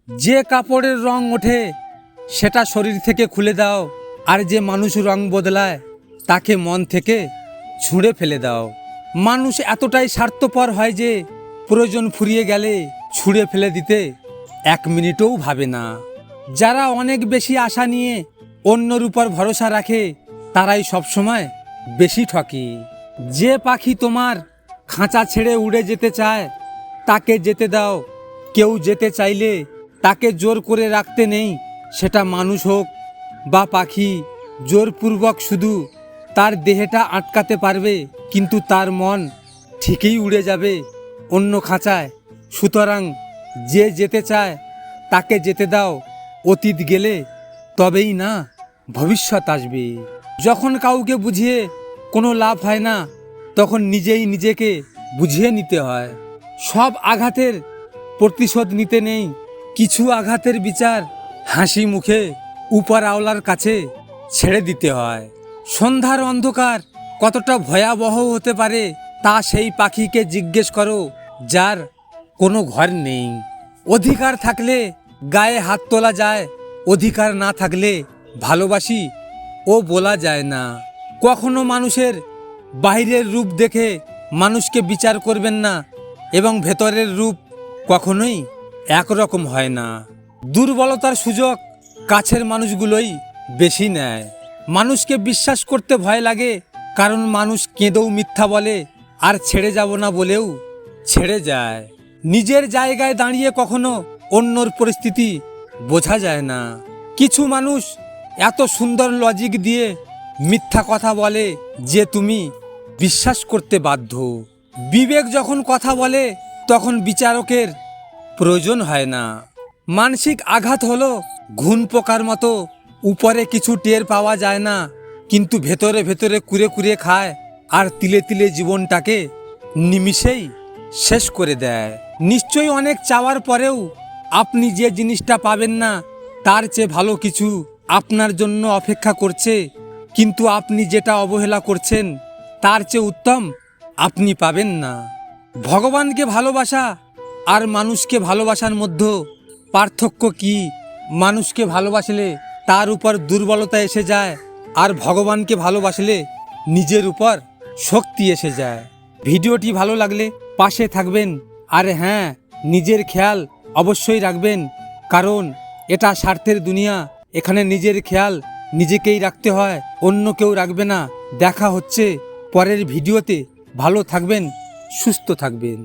যে কাপড়ের রং ওঠে সেটা শরীর থেকে খুলে দাও, আর যে মানুষ রং বদলায় তাকে মন থেকে ছুঁড়ে ফেলে দাও। মানুষ এতটাই স্বার্থপর হয় যে প্রয়োজন ফুরিয়ে গেলে ছুঁড়ে ফেলে দিতে 1 মিনিটও ভাবে না। যারা অনেক বেশি আশা নিয়ে অন্যর উপর ভরসা রাখে তারাই সবসময় বেশি ঠকে। যে পাখি তোমার খাঁচা ছেড়ে উড়ে যেতে চায় তাকে যেতে দাও। কেউ যেতে চাইলে তাকে জোর করে রাখতে নেই, সেটা মানুষ হোক বা পাখি। জোরপূর্বক শুধু তার দেহটা আটকাতে পারবে, কিন্তু তার মন ঠিকই উড়ে যাবে অন্য খাঁচায়। সুতরাং যে যেতে চায় তাকে যেতে দাও। অতীত গেলে তবেই না ভবিষ্যৎ আসবে। যখন কাউকে বুঝিয়ে কোনো লাভ হয় না, তখন নিজেই নিজেকে বুঝিয়ে নিতে হয়। সব আঘাতের প্রতিশোধ নিতে নেই, কিছু আঘাতের বিচার হাসি মুখে উপরওয়ালার কাছে ছেড়ে দিতে হয়। সন্ধ্যার অন্ধকার কতটা ভয়াবহ হতে পারে তা সেই পাখিকে জিজ্ঞেস করো যার কোনো ঘর নেই। অধিকার থাকলে গায়ে হাত তোলা যায়, অধিকার না থাকলে ভালোবাসি ও বলা যায় না। কখনো মানুষের বাইরের রূপ দেখে মানুষকে বিচার করবেন না, এবং ভেতরের রূপ কখনোই একরকম হয় না। দুর্বলতার সুযোগ কাছের মানুষগুলোই বেশি নেয়। মানুষকে বিশ্বাস করতে ভয় লাগে, কারণ মানুষ কেঁদেও মিথ্যা বলে, আর ছেড়ে যাব না বলেও ছেড়ে যায়। নিজের জায়গায় দাঁড়িয়ে কখনো অন্যর পরিস্থিতি বোঝা যায় না। কিছু মানুষ এত সুন্দর লজিক দিয়ে মিথ্যা কথা বলে যে তুমি বিশ্বাস করতে বাধ্য। বিবেক যখন কথা বলে তখন বিচারকের প্রয়োজন হয় না। মানসিক আঘাত হলো ঘুণ পোকার মতো, উপরে কিছু টের পাওয়া যায় না, কিন্তু ভেতরে ভেতরে কুরে কুরে খায় আর তিলে তিলে জীবনটাকে নিমিষেই শেষ করে দেয়। নিশ্চয়ই অনেক চাওয়ার পরেও আপনি যে জিনিসটা পাবেন না, তার চেয়ে ভালো কিছু আপনার জন্য অপেক্ষা করছে, কিন্তু আপনি যেটা অবহেলা করছেন তার চেয়ে উত্তম আপনি পাবেন না। ভগবানকে ভালোবাসা আর মানুষকে ভালোবাসার মধ্যে পার্থক্য কি? মানুষকে ভালোবাসলে তার উপর দুর্বলতা এসে যায়, আর ভগবানকে ভালোবাসলে নিজের উপর শক্তি এসে যায়। ভিডিওটি ভালো লাগলে পাশে থাকবেন, আর হ্যাঁ, নিজের খেয়াল অবশ্যই রাখবেন, কারণ এটা স্বার্থের দুনিয়া। এখানে নিজের খেয়াল নিজেকেই রাখতে হয়, অন্য কেউ রাখবে না। দেখা হচ্ছে পরের ভিডিওতে। ভালো থাকবেন, সুস্থ থাকবেন।